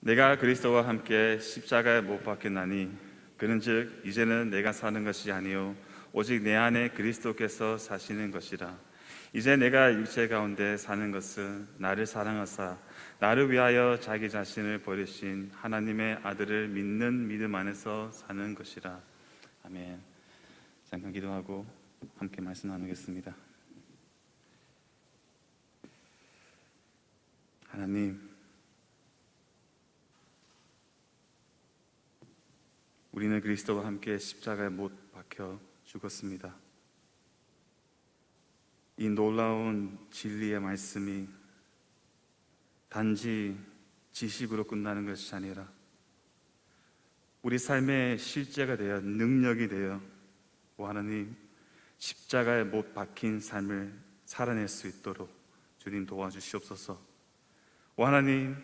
내가 그리스도와 함께 십자가에 못 박혔나니 그런즉 이제는 내가 사는 것이 아니요 오직 내 안에 그리스도께서 사시는 것이라. 이제 내가 육체 가운데 사는 것은 나를 사랑하사 나를 위하여 자기 자신을 버리신 하나님의 아들을 믿는 믿음 안에서 사는 것이라. 아멘. 잠깐 기도하고 함께 말씀 나누겠습니다. 하나님, 우리는 그리스도와 함께 십자가에 못 박혀 죽었습니다. 이 놀라운 진리의 말씀이 단지 지식으로 끝나는 것이 아니라 우리 삶의 실제가 되어 능력이 되어 하나님 십자가에 못 박힌 삶을 살아낼 수 있도록 주님 도와주시옵소서. 하나님,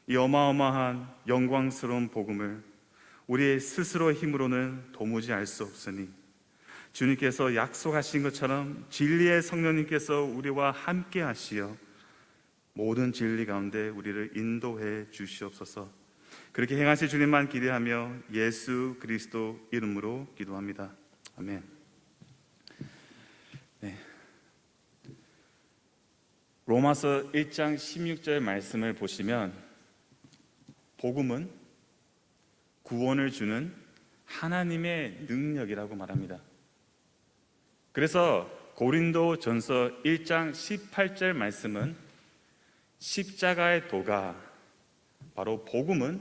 이 어마어마한 영광스러운 복음을 우리 스스로의 힘으로는 도무지 알 수 없으니 주님께서 약속하신 것처럼 진리의 성령님께서 우리와 함께 하시어 모든 진리 가운데 우리를 인도해 주시옵소서. 그렇게 행하실 주님만 기대하며 예수 그리스도 이름으로 기도합니다. 아멘. 네. 로마서 1장 16절 말씀을 보시면 복음은 구원을 주는 하나님의 능력이라고 말합니다. 그래서 고린도 전서 1장 18절 말씀은 십자가의 도가, 바로 복음은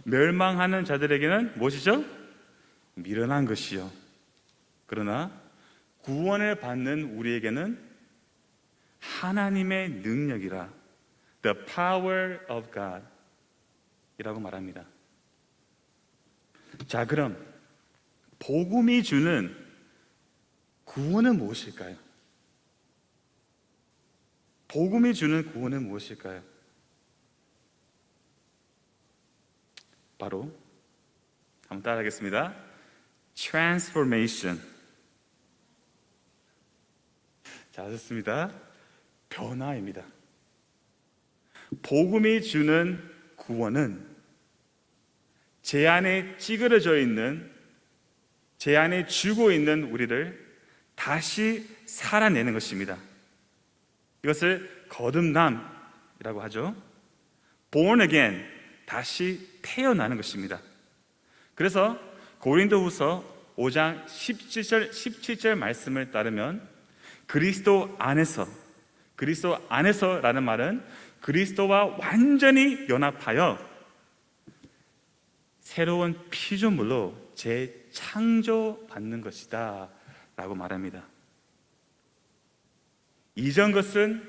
멸망하는 자들에게는 무엇이죠? 미련한 것이요, 그러나 구원을 받는 우리에게는 하나님의 능력이라, The power of God 이라고 말합니다. 자, 그럼 복음이 주는 구원은 무엇일까요? 복음이 주는 구원은 무엇일까요? 바로 한번 따라하겠습니다. Transformation. 자, 좋습니다. 변화입니다. 복음이 주는 구원은 제 안에 찌그러져 있는, 제 안에 죽어 있는 우리를 다시 살아내는 것입니다. 이것을 거듭남이라고 하죠. Born again, 다시 태어나는 것입니다. 그래서 고린도후서 5장 17절 말씀을 따르면 그리스도 안에서라는 말은 그리스도와 완전히 연합하여 새로운 피조물로 재창조받는 것이다 라고 말합니다. 이전 것은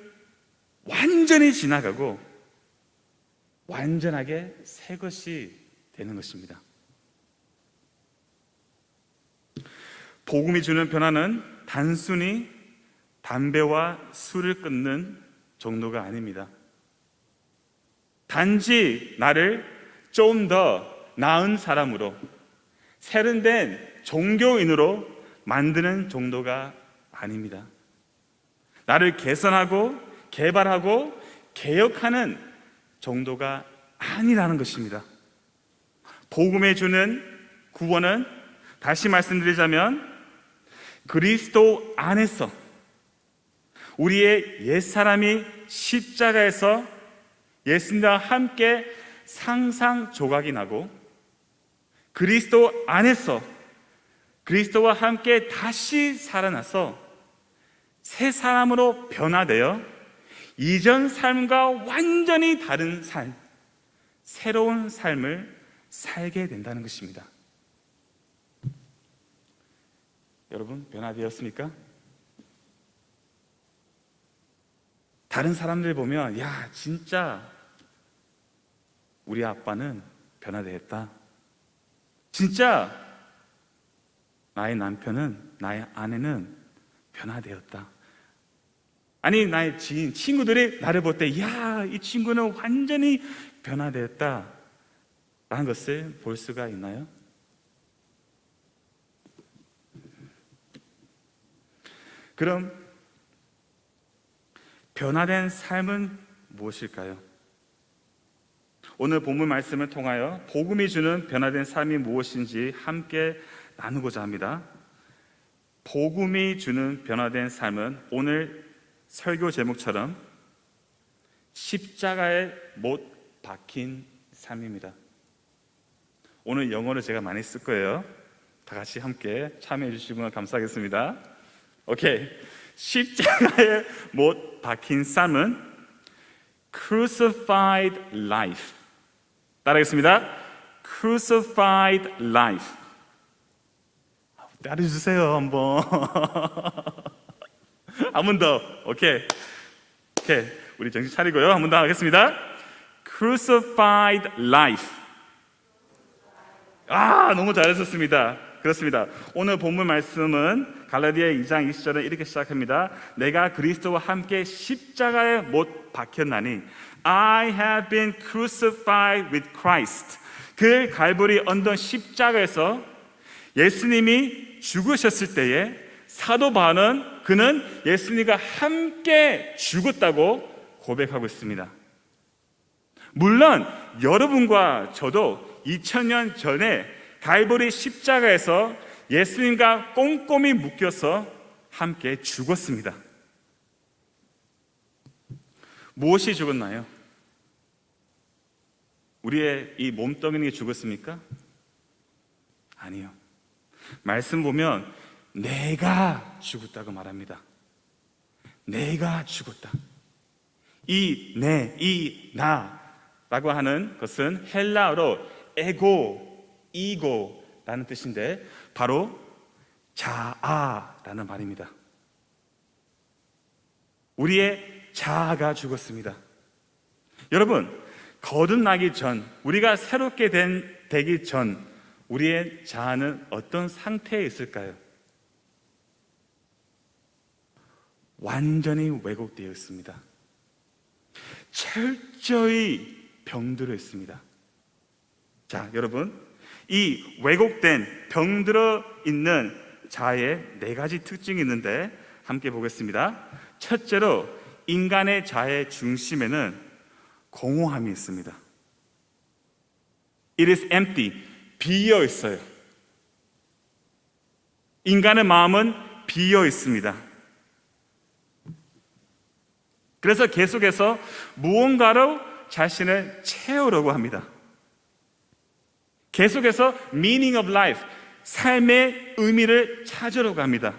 완전히 지나가고 완전하게 새 것이 되는 것입니다. 복음이 주는 변화는 단순히 담배와 술을 끊는 정도가 아닙니다. 단지 나를 좀 더 나은 사람으로, 세련된 종교인으로 만드는 정도가 아닙니다. 나를 개선하고 개발하고 개혁하는 정도가 아니라는 것입니다. 복음에 주는 구원은, 다시 말씀드리자면, 그리스도 안에서 우리의 옛사람이 십자가에서 예수님과 함께 상상 조각이 나고 그리스도 안에서 그리스도와 함께 다시 살아나서 새 사람으로 변화되어 이전 삶과 완전히 다른 삶, 새로운 삶을 살게 된다는 것입니다. 여러분, 변화되었습니까? 다른 사람들 보면, 야, 진짜 우리 아빠는 변화되었다. 진짜 나의 남편은, 나의 아내는 변화되었다. 아니, 나의 지인, 친구들이 나를 볼 때, 야, 이 친구는 완전히 변화되었다 라는 것을 볼 수가 있나요? 그럼 변화된 삶은 무엇일까요? 오늘 본문 말씀을 통하여 복음이 주는 변화된 삶이 무엇인지 함께 나누고자 합니다. 복음이 주는 변화된 삶은 오늘 설교 제목처럼 십자가에 못 박힌 삶입니다. 오늘 영어를 제가 많이 쓸 거예요. 다 같이 함께 참여해 주시면 감사하겠습니다. 오케이. 십자가에 못 박힌 삶은 crucified life. 따라하겠습니다. crucified life. 따라해주세요 한번. 한 번 더. 오케이. 우리 정신 차리고요. 한 번 더 하겠습니다. crucified life. 너무 잘하셨습니다. 그렇습니다. 오늘 본문 말씀은 갈라디아 2장 20절은 이렇게 시작합니다. 내가 그리스도와 함께 십자가에 못 박혔나니 I have been crucified with Christ. 그 갈보리 언덕 십자가에서 예수님이 죽으셨을 때에 사도 바울은 그는 예수님과 함께 죽었다고 고백하고 있습니다. 물론 여러분과 저도 2000년 전에 갈보리 십자가에서 예수님과 꼼꼼히 묶여서 함께 죽었습니다. 무엇이 죽었나요? 우리의 이 몸뚱이가 죽었습니까? 아니요. 말씀 보면 내가 죽었다고 말합니다. 내가 죽었다. 이 내, 이 나라고 하는 것은 헬라어로 이고라는 뜻인데 바로 자아라는 말입니다. 우리의 자아가 죽었습니다. 여러분, 거듭나기 전, 우리가 새롭게 되기 전 우리의 자아는 어떤 상태에 있을까요? 완전히 왜곡되어 있습니다. 철저히 병들어 있습니다. 자, 여러분, 이 왜곡된 병들어 있는 자아의 4가지 특징이 있는데 함께 보겠습니다. 첫째로 인간의 자아의 중심에는 공허함이 있습니다. It is empty, 비어 있어요. 인간의 마음은 비어 있습니다. 그래서 계속해서 무언가로 자신을 채우려고 합니다. 계속해서 meaning of life, 삶의 의미를 찾으려고 합니다.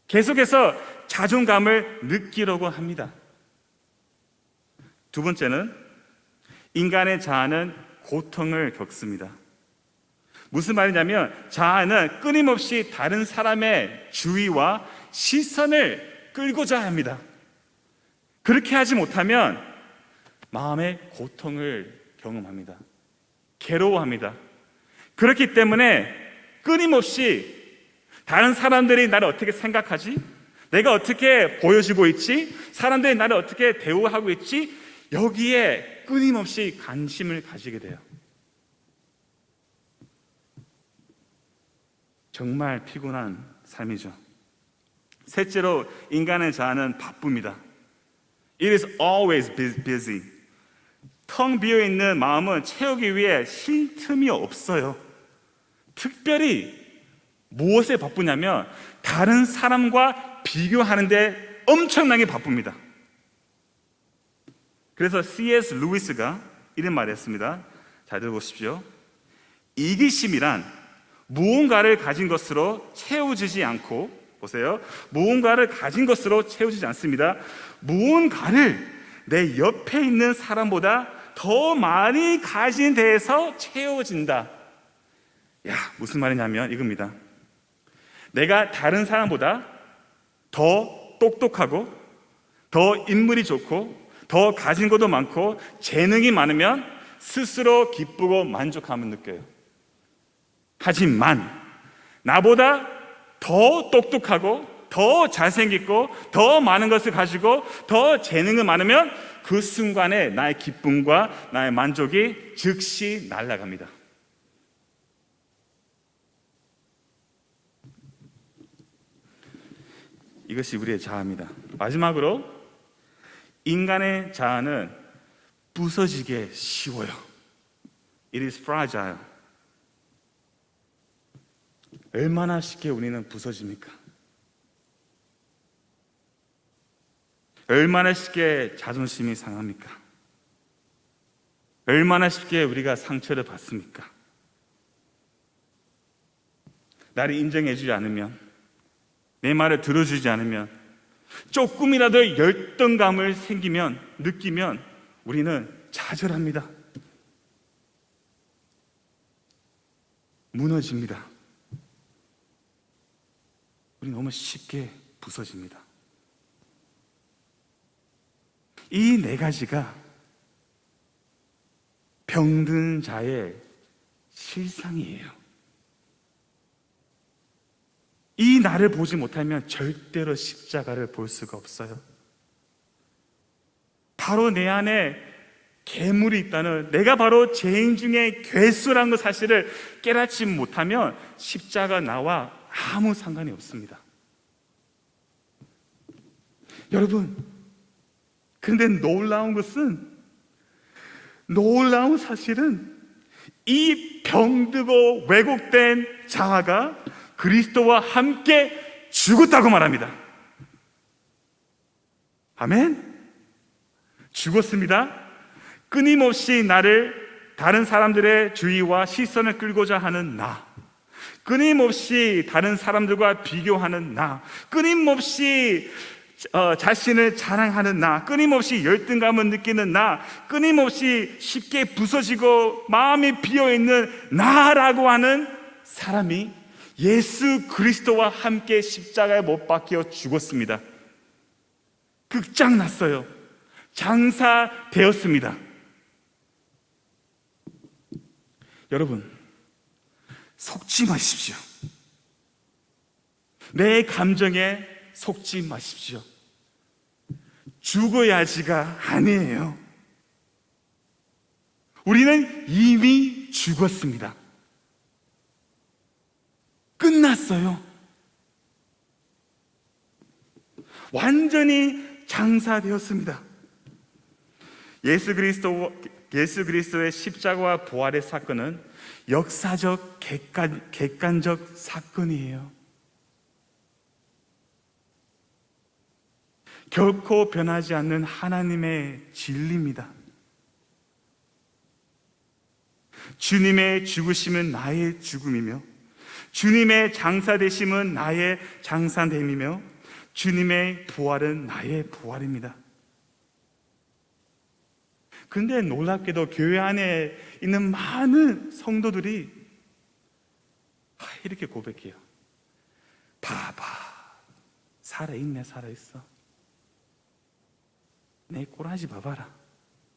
계속해서 자존감을 느끼려고 합니다. 두 번째는 인간의 자아는 고통을 겪습니다. 무슨 말이냐면 자아는 끊임없이 다른 사람의 주의와 시선을 끌고자 합니다. 그렇게 하지 못하면 마음의 고통을 경험합니다. 괴로워합니다. 그렇기 때문에 끊임없이 다른 사람들이 나를 어떻게 생각하지? 내가 어떻게 보여지고 있지? 사람들이 나를 어떻게 대우하고 있지? 여기에 끊임없이 관심을 가지게 돼요. 정말 피곤한 삶이죠. 셋째로 인간의 자아는 바쁩니다. It is always busy. 텅 비어있는 마음은 채우기 위해 쉴 틈이 없어요. 특별히 무엇에 바쁘냐면 다른 사람과 비교하는데 엄청나게 바쁩니다. 그래서 C.S. 루이스가 이런 말을 했습니다. 잘 들어보십시오. 이기심이란 무언가를 가진 것으로 채워지지 않고, 보세요, 무언가를 가진 것으로 채워지지 않습니다. 무언가를 내 옆에 있는 사람보다 더 많이 가진 데에서 채워진다. 무슨 말이냐면 이겁니다. 내가 다른 사람보다 더 똑똑하고 더 인물이 좋고 더 가진 것도 많고 재능이 많으면 스스로 기쁘고 만족함을 느껴요. 하지만 나보다 더 똑똑하고 더 잘생기고 더 많은 것을 가지고 더 재능이 많으면 그 순간에 나의 기쁨과 나의 만족이 즉시 날아갑니다. 이것이 우리의 자아입니다. 마지막으로 인간의 자아는 부서지게 쉬워요. It is fragile. 얼마나 쉽게 우리는 부서집니까? 얼마나 쉽게 자존심이 상합니까? 얼마나 쉽게 우리가 상처를 받습니까? 나를 인정해주지 않으면, 내 말을 들어주지 않으면, 조금이라도 열등감을 느끼면 우리는 좌절합니다. 무너집니다. 우리 너무 쉽게 부서집니다. 이 네 가지가 병든 자의 실상이에요. 이 나를 보지 못하면 절대로 십자가를 볼 수가 없어요. 바로 내 안에 괴물이 있다는, 내가 바로 죄인 중에 괴수라는 그 사실을 깨닫지 못하면 십자가 나와 아무 상관이 없습니다. 여러분, 그런데 놀라운 사실은 이 병들고 왜곡된 자아가 그리스도와 함께 죽었다고 말합니다. 아멘? 죽었습니다. 끊임없이 나를 다른 사람들의 주의와 시선을 끌고자 하는 나, 끊임없이 다른 사람들과 비교하는 나, 끊임없이 자신을 자랑하는 나, 끊임없이 열등감을 느끼는 나, 끊임없이 쉽게 부서지고 마음이 비어있는 나라고 하는 사람이 예수 그리스도와 함께 십자가에 못 박혀 죽었습니다. 끝장났어요. 장사되었습니다. 여러분, 속지 마십시오. 내 감정에 속지 마십시오. 죽어야지가 아니에요. 우리는 이미 죽었습니다. 끝났어요. 완전히 장사되었습니다. 예수 그리스도의 십자가와 부활의 사건은 역사적 객관적 사건이에요. 결코 변하지 않는 하나님의 진리입니다. 주님의 죽으심은 나의 죽음이며, 주님의 장사되심은 나의 장사됨이며, 주님의 부활은 나의 부활입니다. 그런데 놀랍게도 교회 안에 있는 많은 성도들이 이렇게 고백해요. 봐봐, 살아있네, 살아있어. 내 꼬라지 봐봐라.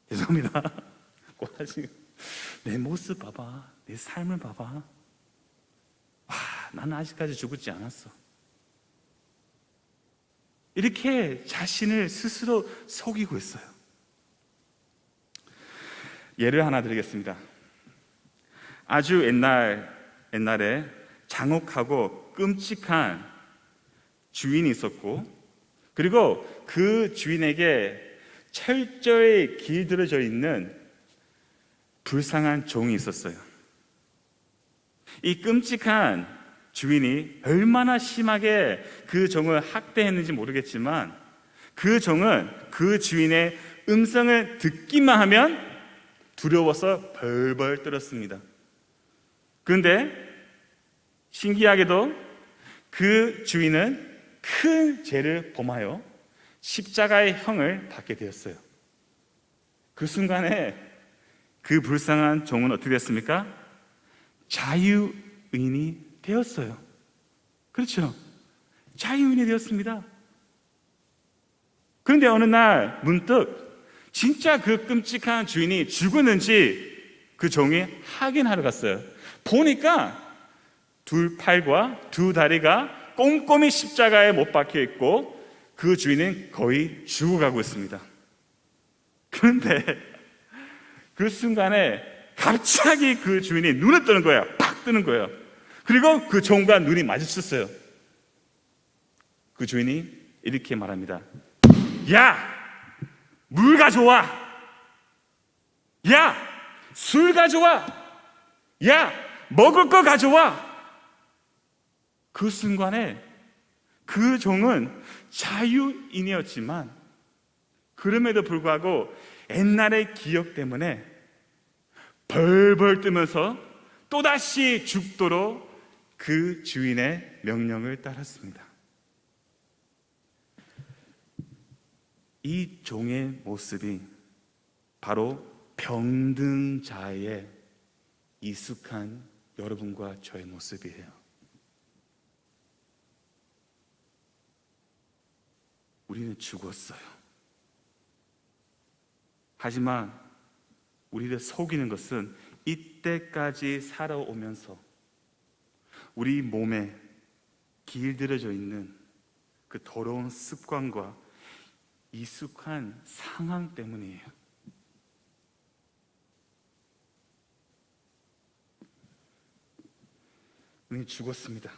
죄송합니다. 꼬라지. 내 모습 봐봐. 내 삶을 봐봐. 와, 나는 아직까지 죽지 않았어. 이렇게 자신을 스스로 속이고 있어요. 예를 하나 드리겠습니다. 아주 옛날에 잔혹하고 끔찍한 주인이 있었고, 그리고 그 주인에게 철저히 길들여져 있는 불쌍한 종이 있었어요. 이 끔찍한 주인이 얼마나 심하게 그 종을 학대했는지 모르겠지만, 그 종은 그 주인의 음성을 듣기만 하면 두려워서 벌벌 떨었습니다. 그런데 신기하게도 그 주인은 큰 죄를 범하여 십자가의 형을 받게 되었어요. 그 순간에 그 불쌍한 종은 어떻게 됐습니까? 자유인이 되었어요. 그렇죠? 자유인이 되었습니다. 그런데 어느 날 문득 진짜 그 끔찍한 주인이 죽었는지 그 종이 확인하러 갔어요. 보니까 두 팔과 두 다리가 꼼꼼히 십자가에 못 박혀 있고, 그 주인은 거의 죽어가고 있습니다. 그런데 그 순간에 갑자기 그 주인이 눈을 뜨는 거예요. 팍 뜨는 거예요. 그리고 그 종과 눈이 마주쳤어요. 그 주인이 이렇게 말합니다. 야! 물 가져와! 야, 술 가져와. 야, 먹을 거 가져와. 그 순간에 그 종은 자유인이었지만 그럼에도 불구하고 옛날의 기억 때문에 벌벌 뜨면서 또다시 죽도록 그 주인의 명령을 따랐습니다. 이 종의 모습이 바로 병든 자의 익숙한 여러분과 저의 모습이에요. 우리는 죽었어요. 하지만 우리를 속이는 것은 이때까지 살아오면서 우리 몸에 길들여져 있는 그 더러운 습관과 익숙한 상황 때문이에요. 우리는 죽었습니다.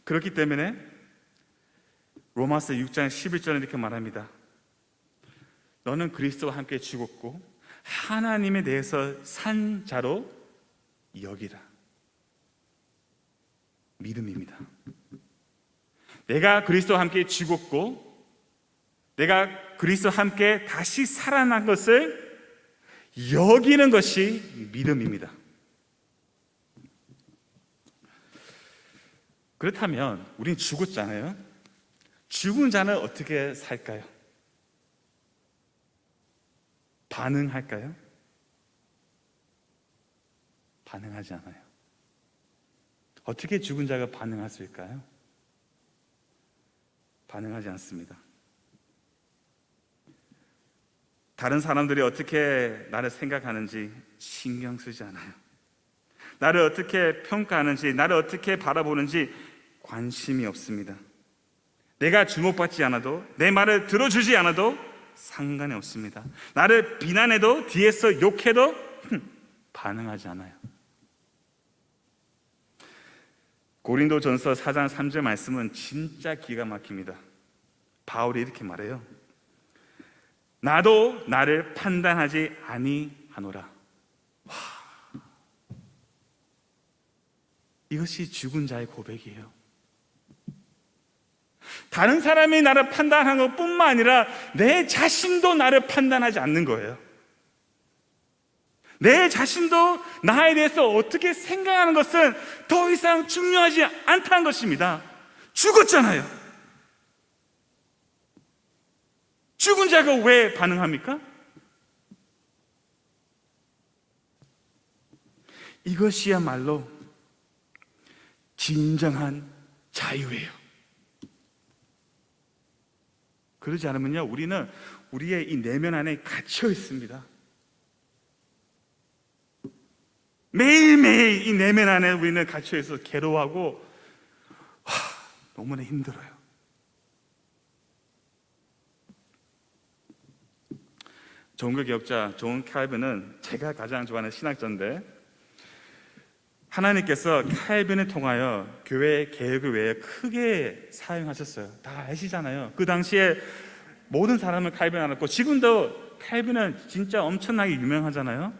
그렇기 때문에 로마서 6장 11절에 이렇게 말합니다. 너는 그리스도와 함께 죽었고 하나님에 대해서 산 자로 여기라. 믿음입니다. 내가 그리스도와 함께 죽었고 내가 그리스도와 함께 다시 살아난 것을 여기는 것이 믿음입니다. 그렇다면 우리는 죽었잖아요. 죽은 자는 어떻게 살까요? 반응할까요? 반응하지 않아요. 어떻게 죽은 자가 반응할 수 있을까요? 반응하지 않습니다. 다른 사람들이 어떻게 나를 생각하는지 신경 쓰지 않아요. 나를 어떻게 평가하는지, 나를 어떻게 바라보는지 관심이 없습니다. 내가 주목받지 않아도, 내 말을 들어주지 않아도 상관이 없습니다. 나를 비난해도, 뒤에서 욕해도 반응하지 않아요. 고린도전서 4장 3절 말씀은 진짜 기가 막힙니다. 바울이 이렇게 말해요. 나도 나를 판단하지 아니하노라. 와, 이것이 죽은 자의 고백이에요. 다른 사람이 나를 판단하는 것뿐만 아니라 내 자신도 나를 판단하지 않는 거예요. 내 자신도 나에 대해서 어떻게 생각하는 것은 더 이상 중요하지 않다는 것입니다. 죽었잖아요. 죽은 자가 왜 반응합니까? 이것이야말로 진정한 자유예요. 그러지 않으면요, 우리는 우리의 이 내면 안에 갇혀 있습니다. 매일매일 이 내면 안에 우리는 갇혀 있어서 괴로워하고 너무나 힘들어요. 종교개혁자 존 칼빈은 제가 가장 좋아하는 신학자인데, 하나님께서 칼빈을 통하여 교회 개혁을 위해 크게 사용하셨어요. 다 아시잖아요. 그 당시에 모든 사람을 칼빈 알았고, 지금도 칼빈은 진짜 엄청나게 유명하잖아요.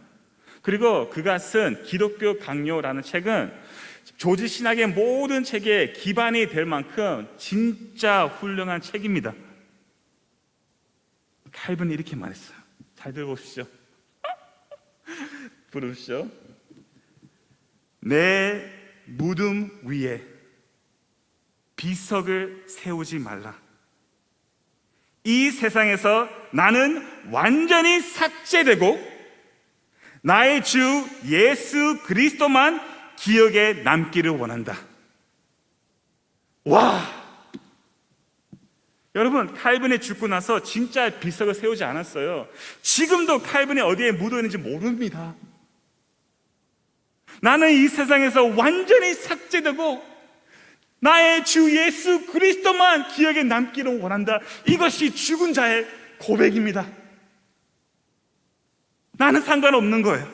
그리고 그가 쓴 기독교 강요라는 책은 조지 신학의 모든 책에 기반이 될 만큼 진짜 훌륭한 책입니다. 칼빈이 이렇게 말했어요. 잘 들어보십시오. 부르십시오. 내 무덤 위에 비석을 세우지 말라. 이 세상에서 나는 완전히 삭제되고 나의 주 예수 그리스도만 기억에 남기를 원한다. 와! 여러분, 칼빈이 죽고 나서 진짜 비석을 세우지 않았어요. 지금도 칼빈이 어디에 묻어있는지 모릅니다. 나는 이 세상에서 완전히 삭제되고 나의 주 예수 그리스도만 기억에 남기를 원한다. 이것이 죽은 자의 고백입니다. 나는 상관없는 거예요.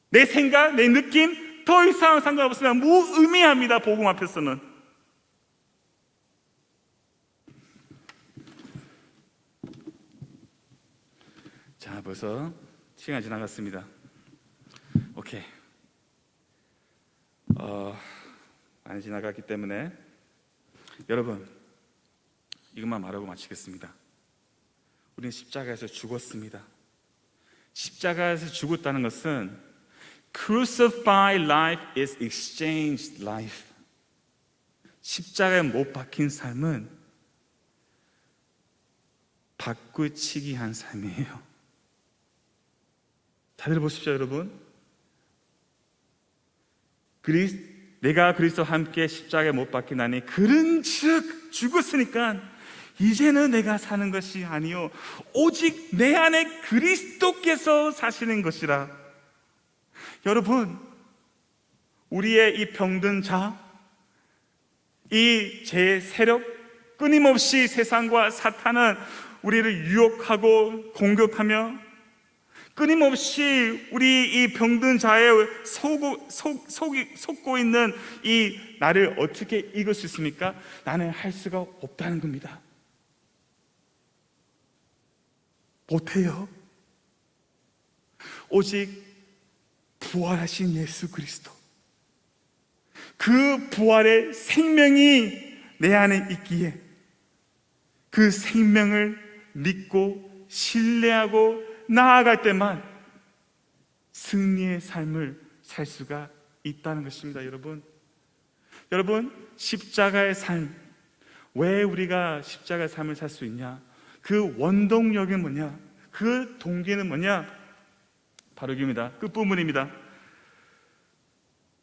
내 생각, 내 느낌 더 이상 상관없으면 무의미합니다. 복음 앞에서는. 자, 벌써 시간이 지나갔습니다. 오케이. 많이 지나갔기 때문에 여러분, 이것만 말하고 마치겠습니다. 우리는 십자가에서 죽었습니다. 십자가에서 죽었다는 것은 crucified life is exchanged life. 십자가에 못 박힌 삶은 바꾸치기 한 삶이에요. 다들 보십시오, 여러분. 내가 그리스도와 함께 십자가에 못 박히나니 그런즉 죽었으니까 이제는 내가 사는 것이 아니요 오직 내 안에 그리스도께서 사시는 것이라. 여러분, 우리의 이 병든 자, 이 제 세력, 끊임없이 세상과 사탄은 우리를 유혹하고 공격하며 끊임없이 우리 이 병든 자의 속고 있는 이 나를 어떻게 이길 수 있습니까? 나는 할 수가 없다는 겁니다. 못해요. 오직 부활하신 예수 그리스도, 그 부활의 생명이 내 안에 있기에 그 생명을 믿고 신뢰하고 나아갈 때만 승리의 삶을 살 수가 있다는 것입니다. 여러분, 십자가의 삶, 왜 우리가 십자가의 삶을 살 수 있냐? 그 원동력이 뭐냐? 그 동기는 뭐냐? 바로 이겁니다. 끝부분입니다.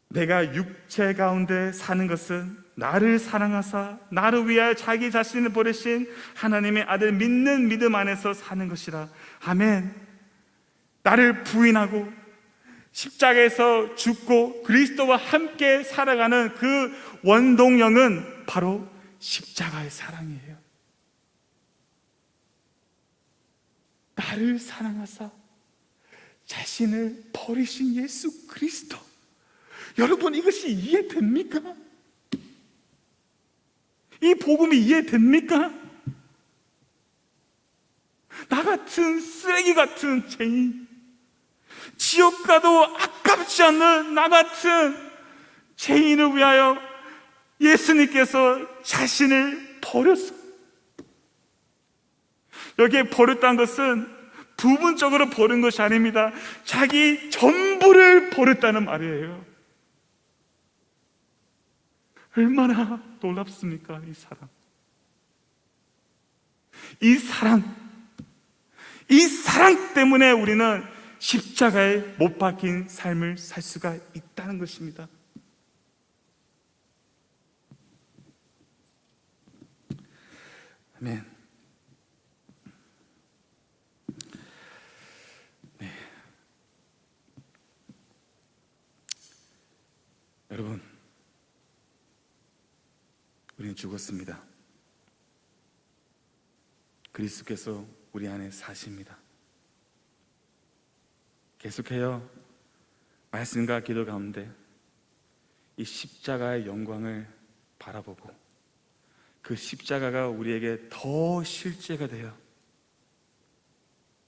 내가 육체 가운데 사는 것은 나를 사랑하사 나를 위하여 자기 자신을 버리신 하나님의 아들 믿는 믿음 안에서 사는 것이라. 아멘. 나를 부인하고 십자가에서 죽고 그리스도와 함께 살아가는 그 원동력은 바로 십자가의 사랑이에요. 나를 사랑하사 자신을 버리신 예수 그리스도. 여러분, 이것이 이해됩니까? 이 복음이 이해됩니까? 나 같은 쓰레기 같은 죄인, 지옥 가도 아깝지 않는 나 같은 죄인을 위하여 예수님께서 자신을 버렸어. 여기에 버렸다는 것은 부분적으로 버린 것이 아닙니다. 자기 전부를 버렸다는 말이에요. 얼마나 놀랍습니까? 이 사랑 때문에 우리는 십자가에 못 박힌 삶을 살 수가 있다는 것입니다. 아멘. 네. 여러분, 우리는 죽었습니다. 그리스도께서 우리 안에 사십니다. 계속해요. 말씀과 기도 가운데 이 십자가의 영광을 바라보고 그 십자가가 우리에게 더 실제가 되어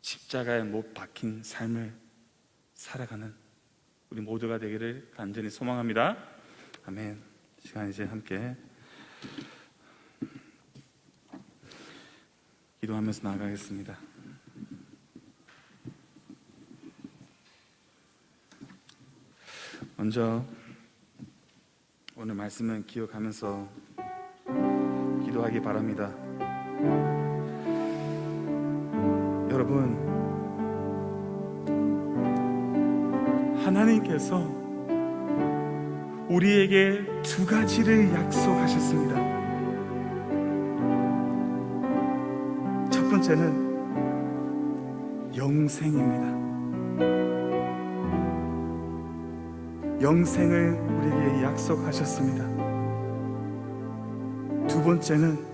십자가에 못 박힌 삶을 살아가는 우리 모두가 되기를 간절히 소망합니다. 아멘. 시간 이제 함께 기도하면서 나아가겠습니다. 먼저 오늘 말씀을 기억하면서 기도하기 바랍니다. 여러분, 하나님께서 우리에게 두 가지를 약속하셨습니다. 첫 번째는 영생입니다. 영생을 우리에게 약속하셨습니다. 두 번째는